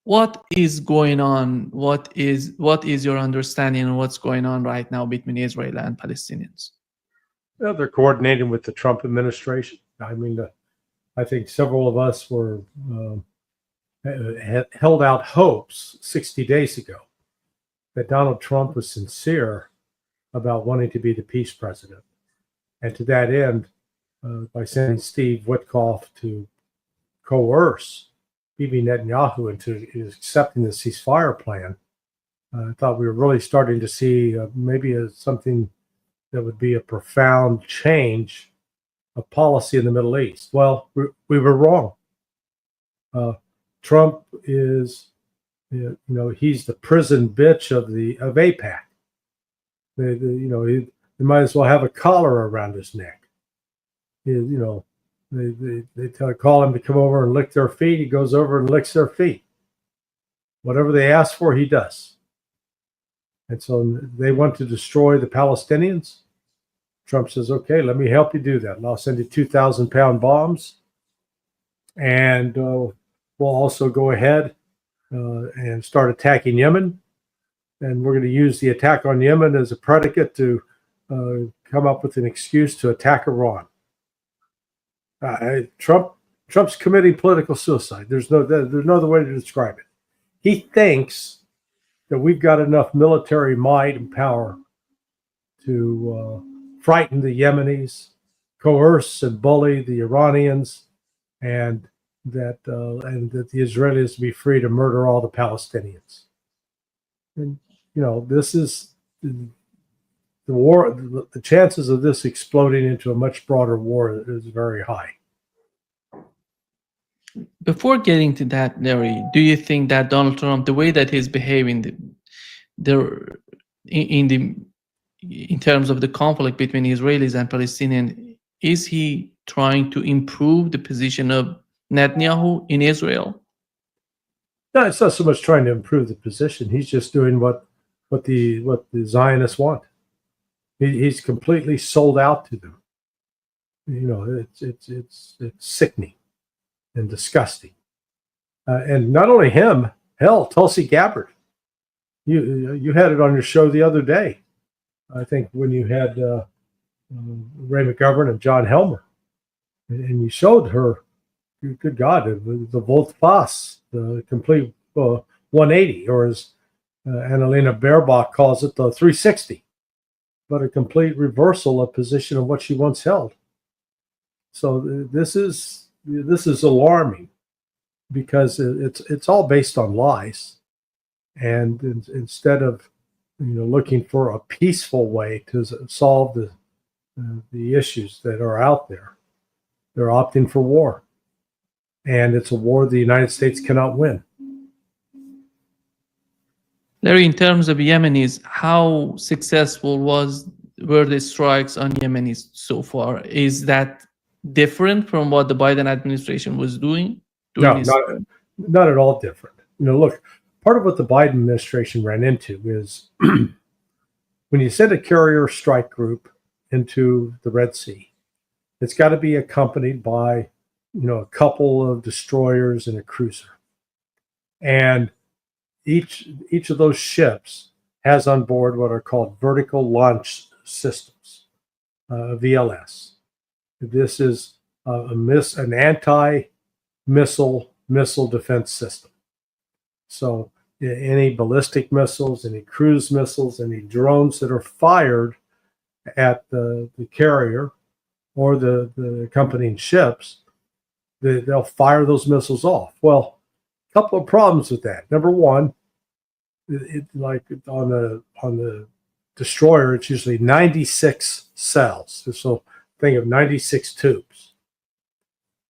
what is going on? What is your understanding of what's going on right now between Israel and Palestinians? Well, they're coordinating with the Trump administration. I mean, I think several of us were held out hopes 60 days ago that Donald Trump was sincere about wanting to be the peace president. And to that end, by sending Steve Witkoff to coerce Bibi Netanyahu into accepting the ceasefire plan, I thought we were really starting to see maybe something that would be a profound change of policy in the Middle East. Well, we were wrong. Trump is, he's the prison bitch of AIPAC. They might as well have a collar around his neck. They call him to come over and lick their feet. He goes over and licks their feet. Whatever they ask for, he does. And so they want to destroy the Palestinians. Trump says, okay, let me help you do that. And I'll send you 2,000-pound bombs. And we'll also go ahead and start attacking Yemen. And we're going to use the attack on Yemen as a predicate to come up with an excuse to attack Iran. Trump's committing political suicide. There's no other way to describe it. He thinks that we've got enough military might and power to frighten the Yemenis, coerce and bully the Iranians, and that the Israelis be free to murder all the Palestinians. And this is the war. The chances of this exploding into a much broader war is very high. Before getting to that, Larry, do you think that Donald Trump, the way that he's behaving, in terms of the conflict between Israelis and Palestinians, is he trying to improve the position of Netanyahu in Israel? No, it's not so much trying to improve the position. He's just doing what the Zionists want. He's completely sold out to them. It's sickening and disgusting. And not only him, hell, Tulsi Gabbard. You had it on your show the other day. I think when you had Ray McGovern and John Helmer, and you showed her, good God, the volte-face, the complete 180, or as Annalena Baerbock calls it, the 360, but a complete reversal of position of what she once held. So this is alarming because it's all based on lies, and instead of looking for a peaceful way to solve the issues that are out there, they're opting for war, and it's a war the United States cannot win. Larry, in terms of Yemenis, how successful were the strikes on Yemenis so far? Is that different from what the Biden administration was doing? No, not at all different. Look, part of what the Biden administration ran into is when you send a carrier strike group into the Red Sea, it's got to be accompanied by, a couple of destroyers and a cruiser. And each of those ships has on board what are called vertical launch systems, VLS. This is an anti-missile defense system. So any ballistic missiles, any cruise missiles, any drones that are fired at the carrier or the accompanying ships, they'll fire those missiles off. Well, a couple of problems with that. Number one, like on the destroyer, it's usually 96 cells. So think of 96 tubes.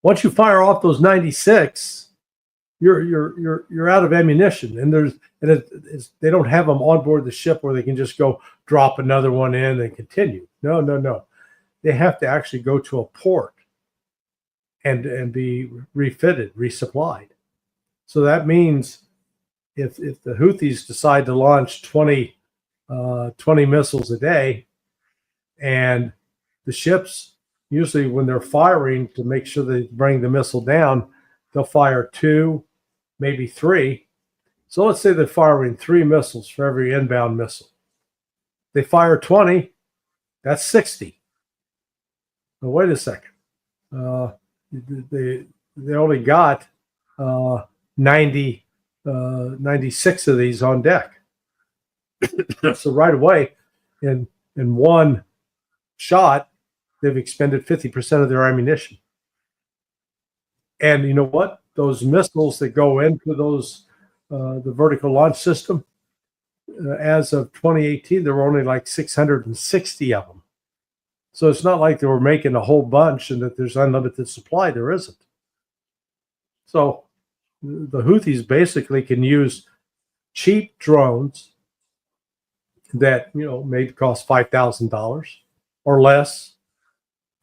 Once you fire off those 96, you're out of ammunition, and they don't have them on board the ship where they can just go drop another one in and continue. No. They have to actually go to a port and be refitted, resupplied. So that means if the Houthis decide to launch 20 missiles a day, and the ships, usually when they're firing to make sure they bring the missile down, they'll fire 2, maybe 3, So let's say they're firing 3 missiles for every inbound missile. They fire 20, that's 60. Now, wait a second. They only got 96 of these on deck. So right away, in one shot, they've expended 50% of their ammunition. And you know what? Those missiles that go into those the vertical launch system, as of 2018, there were only like 660 of them. So it's not like they were making a whole bunch and that there's unlimited supply. There isn't. So the Houthis basically can use cheap drones that, may cost $5,000 or less,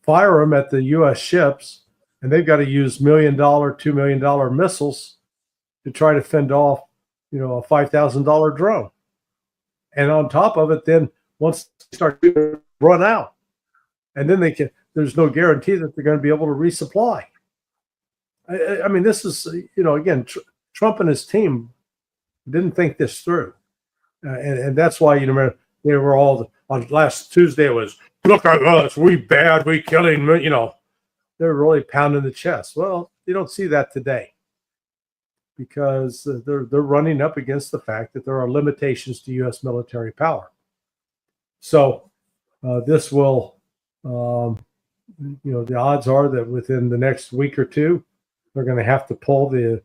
fire them at the U.S. ships, and they've got to use $1 million, $2 million missiles to try to fend off, a $5,000 drone. And on top of it, then once they start to run out, and then there's no guarantee that they're going to be able to resupply. I mean, this is, again, Trump and his team didn't think this through. And that's why, remember, they were all, on last Tuesday, it was, look at us, we bad, we killing, they're really pounding the chest. Well, you don't see that today because they're running up against the fact that there are limitations to U.S. military power. So this will, the odds are that within the next week or two, they're going to have to pull the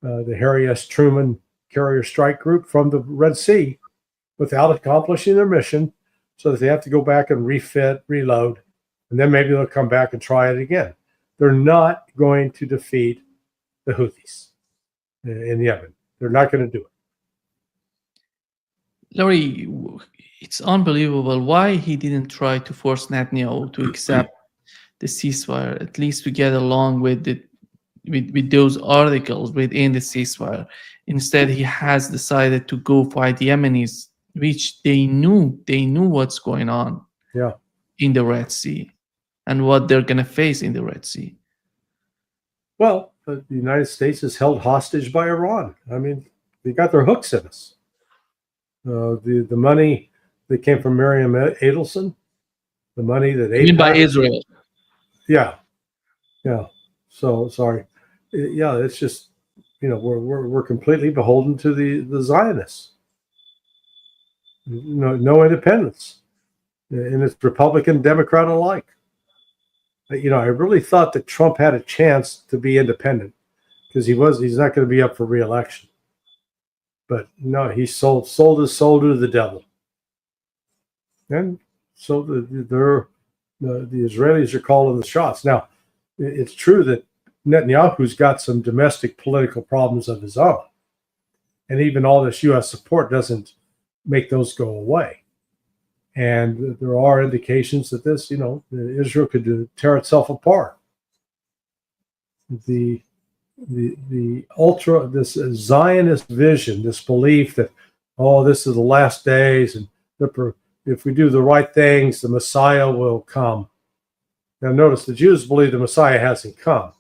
Harry S. Truman carrier strike group from the Red Sea without accomplishing their mission, so that they have to go back and refit, reload, and then maybe they'll come back and try it again. They're not going to defeat the Houthis in Yemen. They're not going to do it. Larry, it's unbelievable why he didn't try to force Netanyahu to accept the ceasefire, at least to get along with with those articles within the ceasefire. Instead, he has decided to go fight the Yemenis, which they knew what's going on in the Red Sea and what they're going to face in the Red Sea. Well, the United States is held hostage by Iran. I mean, they got their hooks in us. The money that came from Miriam Adelson, the money that by Israel. Yeah. So sorry. Yeah, it's just, we're completely beholden to the Zionists. No independence, and it's Republican, Democrat alike. I really thought that Trump had a chance to be independent because he's not going to be up for re-election. But no, he sold his soul to the devil. And so the Israelis are calling the shots. Now, it's true that Netanyahu's got some domestic political problems of his own. And even all this U.S. support doesn't make those go away. And there are indications that this, Israel could tear itself apart. This Zionist vision, this belief that, this is the last days, and if we do the right things, the Messiah will come. Now, notice the Jews believe the Messiah hasn't come.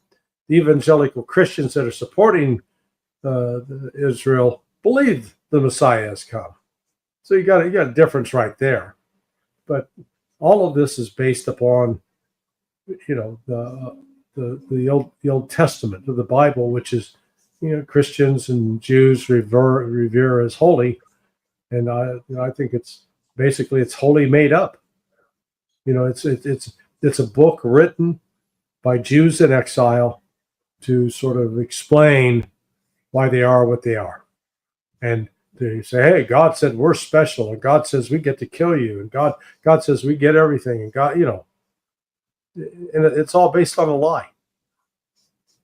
The evangelical Christians that are supporting Israel believe the Messiah has come. So you got a difference right there. But all of this is based upon, the Old Testament of the Bible, which is, Christians and Jews revere as holy, and I think it's wholly made up. It's a book written by Jews in exile to sort of explain why they are what they are, and they say, hey, God said we're special, and God says we get to kill you, and God says we get everything, and God, and it's all based on a lie.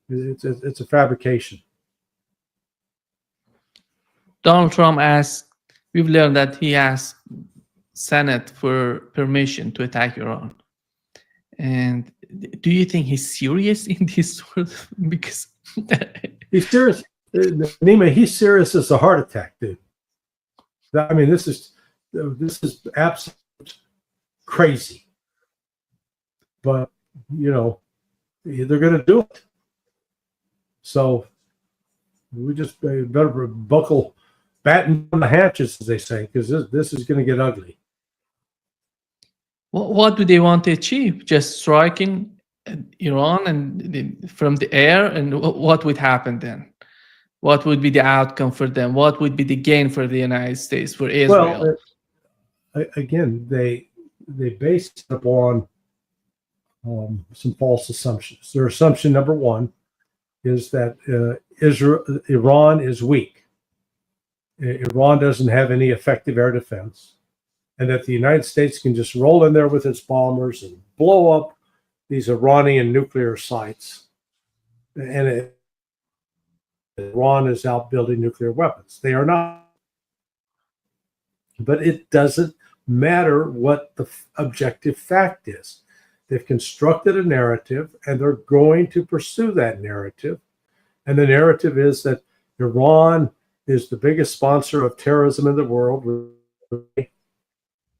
It's a fabrication. Donald Trump we've learned that he asked Senate for permission to attack Iran. And do you think he's serious in this sort of, because he's serious? Nima, he's serious as a heart attack, dude. I mean, this is absolute crazy. But, they're going to do it. So we just better buckle batten down the hatches, as they say, because this is going to get ugly. What do they want to achieve? Just striking Iran and from the air, and what would happen then? What would be the outcome for them? What would be the gain for the United States, for Israel? Well, again, they base it upon some false assumptions. Their assumption number one is that Iran is weak. Iran doesn't have any effective air defense, and that the United States can just roll in there with its bombers and blow up these Iranian nuclear sites. And Iran is out building nuclear weapons. They are not. But it doesn't matter what the objective fact is. They've constructed a narrative, and they're going to pursue that narrative. And the narrative is that Iran is the biggest sponsor of terrorism in the world,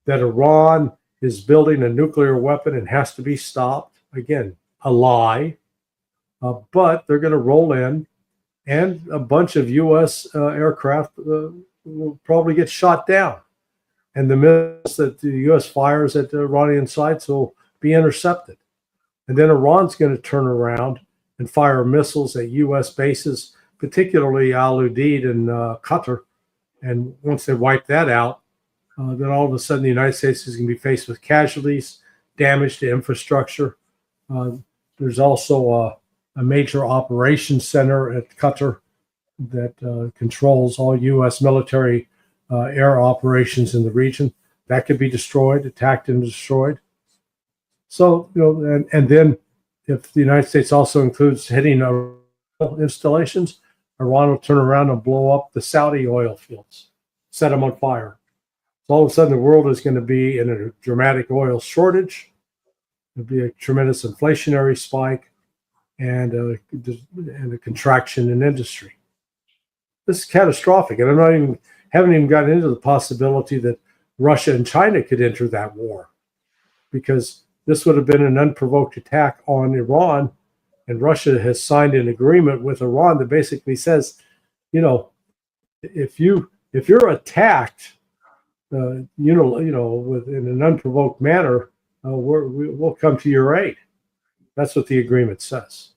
that Iran is building a nuclear weapon and has to be stopped. Again, a lie. But they're going to roll in, and a bunch of U.S. aircraft will probably get shot down. And the missiles that the U.S. fires at the Iranian sites will be intercepted. And then Iran's going to turn around and fire missiles at U.S. bases, particularly Al Udeid in Qatar. And once they wipe that out, then all of a sudden the United States is going to be faced with casualties, damage to infrastructure. There's also a major operations center at Qatar that controls all U.S. military air operations in the region. That could be destroyed, attacked and destroyed. So, and then if the United States also includes hitting installations, Iran will turn around and blow up the Saudi oil fields, set them on fire. So all of a sudden the world is going to be in a dramatic oil shortage. There'll be a tremendous inflationary spike and a contraction in industry. This is catastrophic. And haven't even gotten into the possibility that Russia and China could enter that war, because this would have been an unprovoked attack on Iran, and Russia has signed an agreement with Iran that basically says, if you're attacked, in an unprovoked manner, we'll come to your aid. That's what the agreement says.